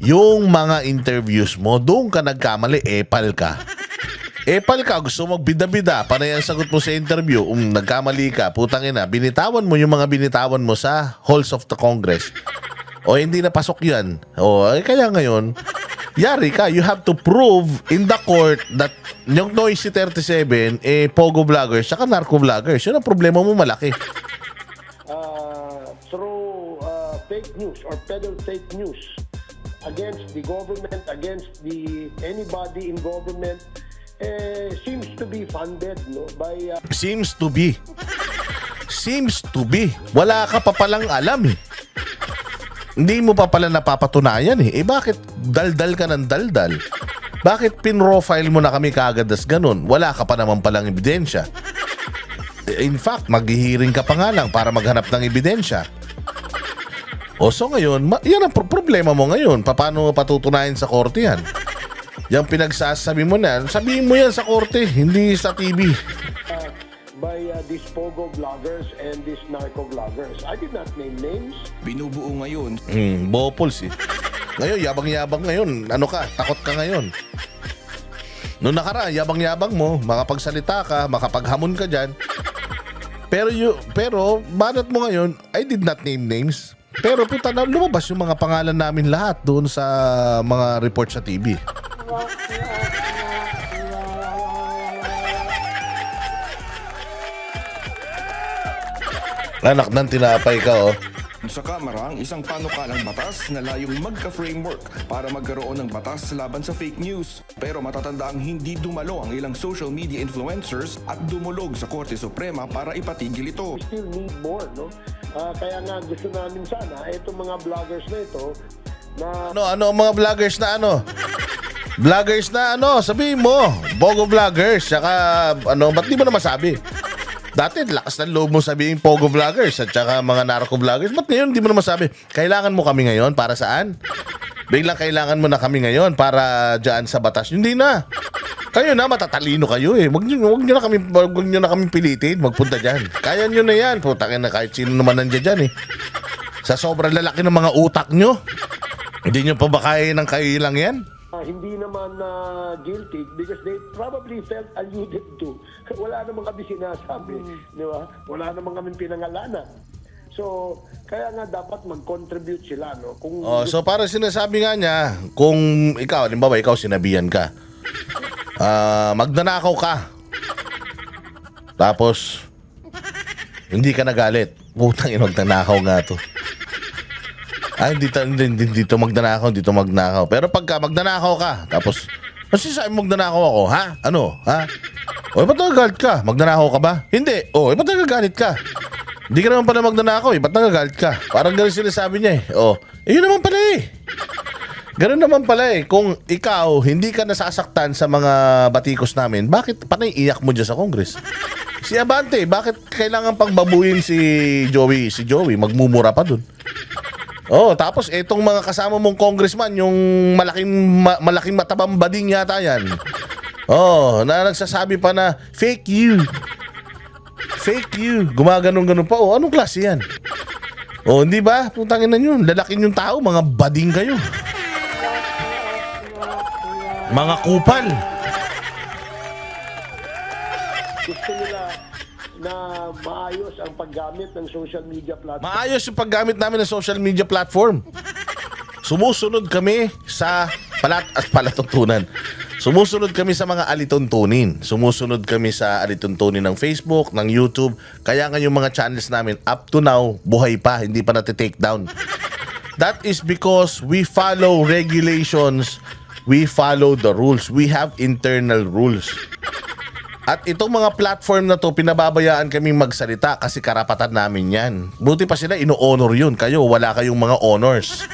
Yung mga interviews mo, doon ka nagkamali, epal ka. Epal ka, gusto mo magbida-bida, panay ang sagot mo sa interview, nagkamali ka, putang ina, binitawan mo yung mga binitawan mo sa halls of the Congress. O hindi na pasok yan. O kaya ngayon, yari ka, you have to prove in the court that yung Noisy 37, pogo vloggers, saka narco vloggers. Yun ang problema mo malaki. through fake news or peddle fake news against the government, against anybody in government, seems to be funded by Seems to be. Seems to be. Wala ka pa palang alam eh. Hindi mo pa pala napapatunayan eh. Bakit daldal ka ng daldal? Bakit pinrofile mo na kami kaagad as ganun? Wala ka pa naman palang ebidensya. In fact, maghihiring ka pa nga lang para maghanap ng ebidensya. O so ngayon, yan ang problema mo ngayon. Paano mo patutunayan sa korte yan? Yung pinagsasabi mo na, sabihin mo yan sa korte, hindi sa TV. by these pogo vloggers and these narco vloggers. I did not name names. Binubuo ngayon Bopols eh. Ngayon, yabang-yabang ngayon. Ano ka? Takot ka ngayon. Noong nakaraan, yabang-yabang mo, makapagsalita ka, makapaghamon ka dyan. Pero banat mo ngayon, I did not name names. Pero puta na, lumabas yung mga pangalan namin lahat doon sa mga report sa TV. Anak ng tinapay ka, oh. sa Kamara ang isang panukalang batas na layong magka-framework para magkaroon ng batas laban sa fake news. Pero matatandaang hindi dumalo ang ilang social media influencers at dumulog sa Korte Suprema para ipatigil ito. We still need more, no? Kaya nga gusto namin sana, itong mga vloggers na ito, na Ano ang mga vloggers na ano? Vloggers na ano? Sabihin mo. Pogo vloggers. Saka ano, ba't di mo na masabi? Dati, lakas ng loob mo sabihin Pogo vloggers at saka mga narco vloggers. Ba't ngayon di mo na masabi? Kailangan mo kami ngayon para saan? Biglang kailangan mo na kami ngayon para dyan sa batas. Hindi na. Kayo na, matatalino kayo eh. Huwag nyo na kami pilitin. Magpunta dyan. Kaya nyo na yan. Putangin na kahit sino naman nandiyan dyan eh. Sa sobrang lalaki ng mga utak nyo. Hindi nyo pa ba kaya ng kailang yan? hindi naman guilty because they probably felt alluded to. Wala naman kami sinasabi, di ba? Wala naman kami pinangalanan. So, kaya nga dapat mag-contribute sila, no? Kung So para sinasabi nga niya, kung ikaw, halimbawa ikaw sinabihan ka, magnanakaw ka, tapos hindi ka nagalit, putang ina, magnanakaw nga to. Hindi to magnanakaw. Pero pagka magnanakaw ka, tapos, kasi sabi magnanakaw ako, ha? Ano? Ha? O, ba't nagagalit ka? Magnanakaw ka ba? Hindi. O, ba't nagagalit ka? Hindi ka naman pala magnanakaw eh. Ba't nagagalit ka? Parang gano'n sinasabi niya eh. O, yun naman pala eh. Gano'n naman pala eh. Kung ikaw, hindi ka nasasaktan sa mga batikos namin, bakit panay iyak mo dyan sa Congress? Si Abante, bakit kailangan pang babuyin si Joey? Si Joey, magmumura pa dun. Oh, tapos etong mga kasama mong congressman, yung malaking matabang bading yata yan. Oh, na nagsasabi pa na fake you. Fake you. Gumaganon-ganon pa. Oh, anong klase yan? Oh, hindi ba? Putangin na yun. Lalaking yung tao, mga bading kayo. Mga kupal. gusto nila na maayos ang paggamit ng social media platform. Maayos yung paggamit namin ng social media platform. Sumusunod kami sa palatutunan. Sumusunod kami sa mga alituntunin. Sumusunod kami sa alituntunin ng Facebook, ng YouTube. Kaya nga yung mga channels namin, up to now, buhay pa, hindi pa nati-take down. That is because we follow regulations, we follow the rules, we have internal rules. At itong mga platform na to, pinababayaan kaming magsalita kasi karapatan namin yan. Buti pa sila, ino-honor yun. Kayo, wala kayong mga honors.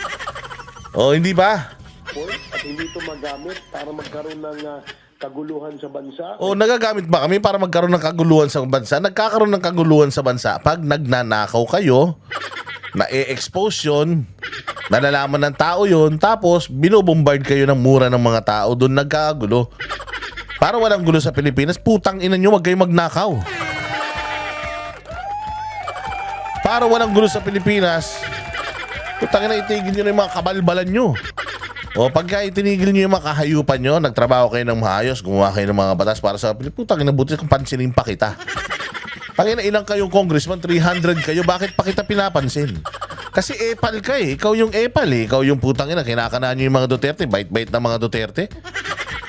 O, hindi ba? At hindi ito magamit para magkaroon ng kaguluhan sa bansa. O, nagagamit ba kami para magkaroon ng kaguluhan sa bansa? Nagkakaroon ng kaguluhan sa bansa pag nagnanakaw kayo, na-expose yun, nalalaman ng tao yun, tapos binubombard kayo ng mura ng mga tao, doon nagkakagulo. Para walang gulo sa Pilipinas, putang ina nyo, wag kayong magnakaw. Para walang gulo sa Pilipinas, putang ina, itigil nyo na yung mga kabalbalan nyo. O pagka itinigil nyo yung mga kahayupan nyo, nagtrabaho kayo ng maayos, gumawa kayo ng mga batas para sa Pilipinas, putang ina, buti kung pansinin pa kita. Pangina, ilang kayong congressman? 300 kayo, bakit pa kita pinapansin? Kasi epal ka eh, ikaw yung epal eh, ikaw yung putang ina, kinakanaan nyo yung mga Duterte, bait-bait na mga Duterte.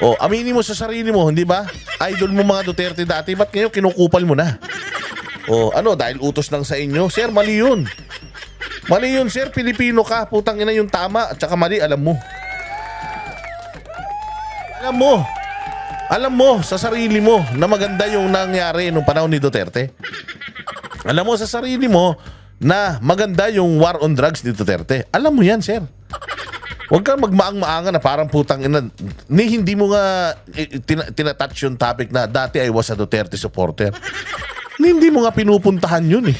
O, aminin mo sa sarili mo, hindi ba? Idol mo mga Duterte dati, ba't ngayon kinukupal mo na? O, ano, dahil utos lang sa inyo? Sir, mali yun. Mali yun, sir. Pilipino ka. Putang ina yung tama at saka mali, alam mo. Alam mo. Alam mo sa sarili mo na maganda yung nangyari nung panahon ni Duterte. Alam mo sa sarili mo na maganda yung war on drugs ni Duterte. Alam mo yan, sir. Huwag kang magmaang-maangan na parang putang ina. Hindi mo nga tinatouch yung topic na dati I was a Duterte supporter. Hindi mo nga pinupuntahan yun eh.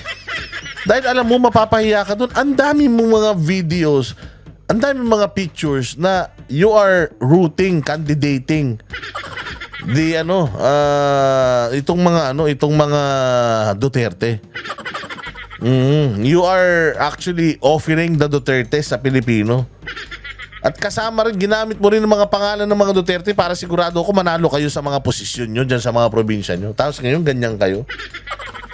Dahil alam mo, mapapahiya ka dun. Ang dami mong mga videos, ang dami mong mga pictures na you are rooting, candidating itong mga Duterte. You are actually offering the Duterte sa Pilipino. At kasama rin, ginamit mo rin ng mga pangalan ng mga Duterte para sigurado ako manalo kayo sa mga posisyon nyo dyan sa mga probinsya nyo. Tapos ngayon, ganyan kayo.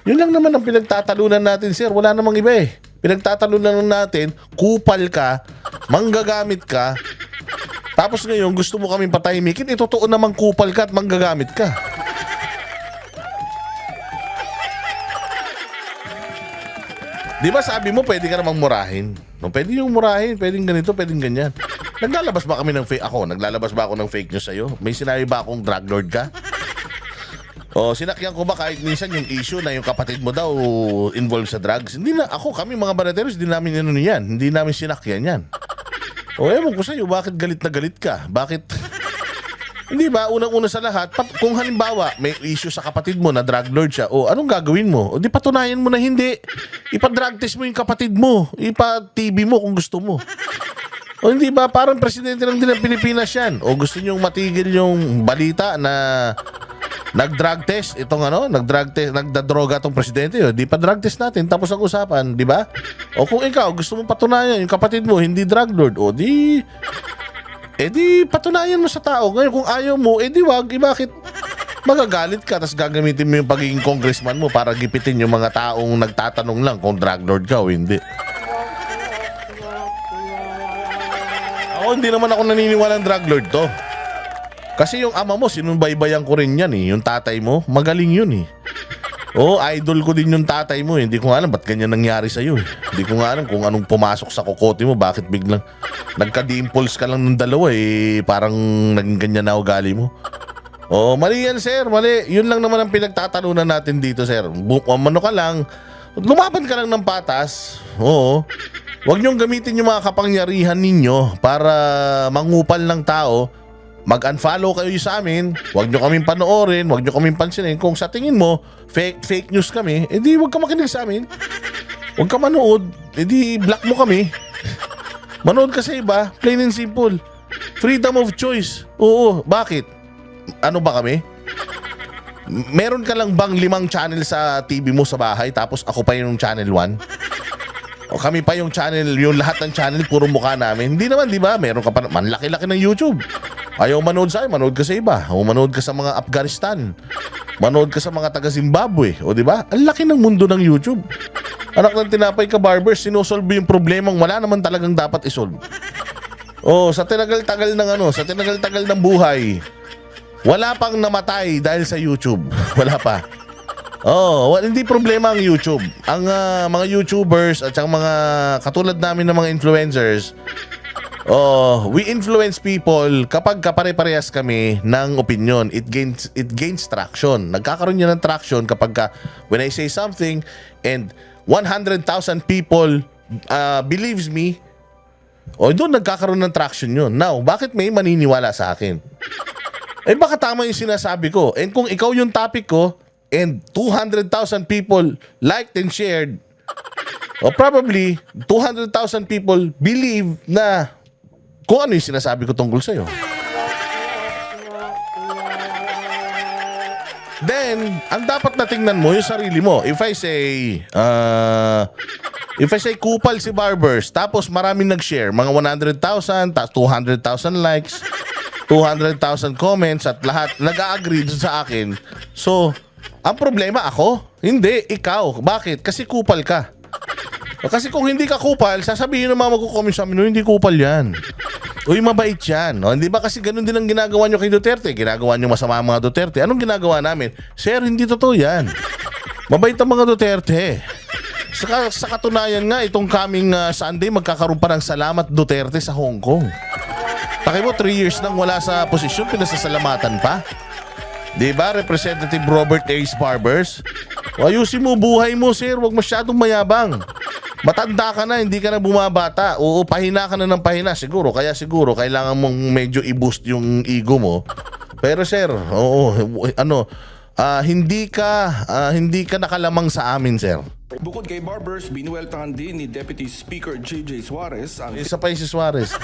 Yun lang naman ang pinagtatalunan natin, sir. Wala namang iba eh. Pinagtatalunan natin, kupal ka, manggagamit ka, tapos ngayon, gusto mo kaming patahimikin, totoo namang kupal ka at manggagamit ka. Di ba sabi mo, pwede ka namang murahin? No, pwede yung murahin, pwedeng ganito, pwedeng ganyan. Naglalabas ba kami ng fake ako? Naglalabas ba ako ng fake news sa'yo? May sinabi ba akong drug lord ka? O sinakyan ko ba kahit minsan yung issue na yung kapatid mo daw involved sa drugs? Hindi na, kami mga banateros, hindi namin yan. Hindi namin sinakyan yan. O ewan ko sa'yo, bakit galit na galit ka? Bakit? Hindi ba, unang-una sa lahat, kung halimbawa may issue sa kapatid mo na drug lord siya, o anong gagawin mo? O di patunayan mo na hindi. Ipa-drug test mo yung kapatid mo. Ipa-TB mo kung gusto mo. O hindi ba, parang presidente lang din ng Pilipinas yan. O gusto nyong matigil yung balita na nag-drug test, nag-drug test, nagdadroga tong presidente, di pa drug test natin, tapos ang usapan, di ba? O kung ikaw, gusto mong patunayan, yung kapatid mo, hindi drug lord, o di patunayan mo sa tao. Ngayon, kung ayaw mo, wag, bakit magagalit ka, tapos gagamitin mo yung pagiging congressman mo para gipitin yung mga taong nagtatanong lang kung drug lord ka o hindi. Ako, hindi naman ako naniniwala ng drug lord to. Kasi yung ama mo, sinumbaybayan ko rin yan eh. Yung tatay mo, magaling yun eh. Idol ko din yung tatay mo eh. Hindi ko nga alam ba't ganyan nangyari sa'yo eh. Hindi ko nga alam kung anong pumasok sa kokote mo. Bakit biglang nagka-dimples ka lang ng dalawa eh. Parang naging ganyan na ugali mo. Mali yan sir, mali. Yun lang naman ang pinagtatalunan natin dito sir. Ano ka lang, lumaban ka lang ng patas. Oo. Huwag niyong gamitin yung mga kapangyarihan ninyo para mangupal ng tao. Mag-unfollow kayo sa amin, huwag nyo kaming panoorin, huwag nyo kaming pansinin. Kung sa tingin mo, fake news kami, huwag ka makinig sa amin. Huwag ka manood, block mo kami. Manood ka sa iba, plain and simple. Freedom of choice. Oo, bakit? Ano ba kami? Meron ka lang bang 5 channel sa TV mo sa bahay, tapos ako pa yung channel 1? O kami pa yung channel, yung lahat ng channel, puro mukha namin. Hindi naman, di ba? Meron ka pa, manlaki-laki ng YouTube. Ayaw manood sa akin, manood ka sa iba. O manood ka sa mga Afghanistan. Manood ka sa mga taga-Zimbabwe. O di ba? Ang laki ng mundo ng YouTube. Anak ng tinapay ka, barbers, sinosolve yung problemang wala naman talagang dapat isolve. Sa tinagal-tagal ng sa tinagal-tagal ng buhay, Wala pang namatay dahil sa YouTube. Wala pa. Oh, hindi problema ang YouTube. Ang mga YouTubers at ang mga katulad namin ng mga influencers, we influence people kapag kapare-parehas kami ng opinion. It gains traction. Nagkakaroon yan ng traction kapag when I say something and 100,000 people believes me, doon nagkakaroon ng traction yun. Now, bakit may maniniwala sa akin? Baka tama yung sinasabi ko. And kung ikaw yung topic ko, and 200,000 people liked and shared, probably 200,000 people believe na kung ano yung sinasabi ko tungkol sa'yo. Then, ang dapat na tingnan mo yung sarili mo. If I say kupal si Barbers, tapos maraming nag-share, mga 100,000, 200,000 likes, 200,000 comments, at lahat nag-agree dun sa akin. So, ang problema ako? Hindi, ikaw. Bakit? Kasi kupal ka. Kasi kung hindi ka kupal, sasabihin ng mga magkukomment sa amin, hindi kupal yan. Uy, mabait yan. Hindi ba kasi ganun din ang ginagawa nyo kay Duterte? Ginagawa nyo masama ang mga Duterte. Anong ginagawa namin? Sir, hindi totoo yan. Mabait ang mga Duterte. Sa katunayan nga, itong coming Sunday, magkakaroon pa ng Salamat Duterte sa Hong Kong. Taki mo, 3 years nang wala sa posisyon, pinasasalamatan pa. Diba, Representative Robert Ace Barbers? Ayusin mo buhay mo, sir. Huwag masyadong mayabang. Matanda ka na, hindi ka na bumabata. Oo, pahina ka na ng pahina. Siguro, kailangan mong medyo i-boost yung ego mo. Pero sir, hindi ka nakalamang sa amin, sir. Bukod kay Barbers, binuweltahan din ni Deputy Speaker J.J. Suarez ang Isa pa yung si Suarez.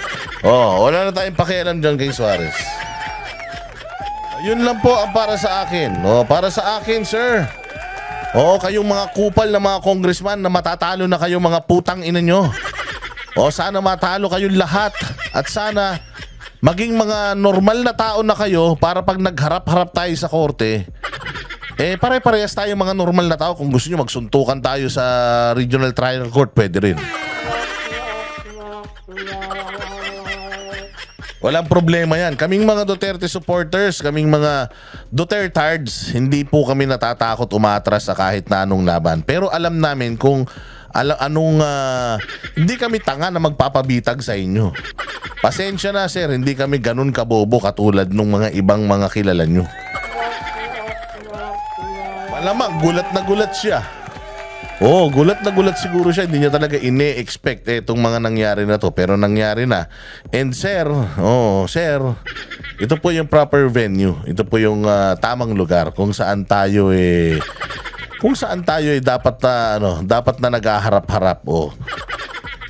Wala na tayong pakialam dyan kay Suarez. Yun lang po ang para sa akin. Para sa akin, sir. Kayong mga kupal na mga congressman na matatalo na kayong mga putang ina nyo. Sana matalo kayong lahat. At sana maging mga normal na tao na kayo para pag nagharap-harap tayo sa korte, pare-parehas tayo mga normal na tao. Kung gusto nyo magsuntukan tayo sa Regional Trial Court, pwede rin. Walang problema yan. Kaming mga Duterte supporters, kaming mga Dutertards, hindi po kami natatakot umatras sa kahit na anong laban. Pero alam namin kung hindi kami tanga na magpapabitag sa inyo. Pasensya na, sir, hindi kami ganun kabobo katulad nung mga ibang mga kilala nyo. Malamang, gulat na gulat siya. Gulat na gulat siguro siya. Hindi niya talaga ine-expect itong mga nangyari na to. Pero nangyari na. And sir, ito po yung proper venue. Ito po yung tamang lugar kung saan tayo dapat na naghaharap-harap.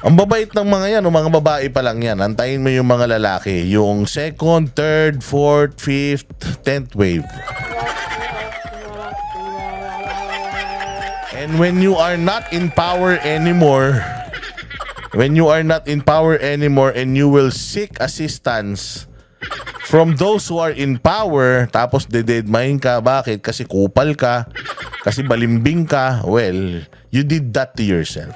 Ang babait ng mga yan, mga babae pa lang yan. Antayin mo yung mga lalaki. Yung second, third, fourth, fifth, 10th wave. And when you are not in power anymore, and you will seek assistance from those who are in power, tapos dededmahin ka, bakit? Kasi kupal ka, kasi balimbing ka, well, you did that to yourself.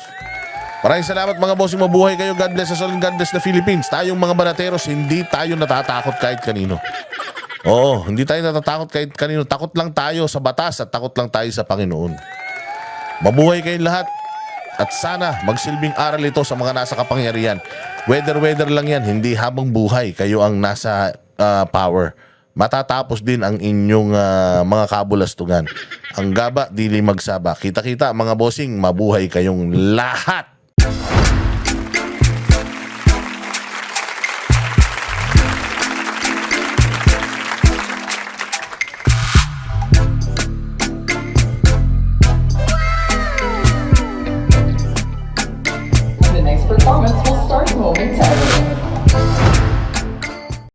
Maraming salamat mga bossing, mabuhay kayo. God bless us all and God bless the Philippines. Tayong mga banateros, hindi tayo natatakot kahit kanino. Hindi tayo natatakot kahit kanino. Takot lang tayo sa batas at takot lang tayo sa Panginoon. Mabuhay kayong lahat at sana magsilbing aral ito sa mga nasa kapangyarihan. Weather lang yan, hindi habang buhay kayo ang nasa power. Matatapos din ang inyong mga kabulastugan. Ang gaba, dili magsaba. Kita-kita mga bossing, mabuhay kayong lahat.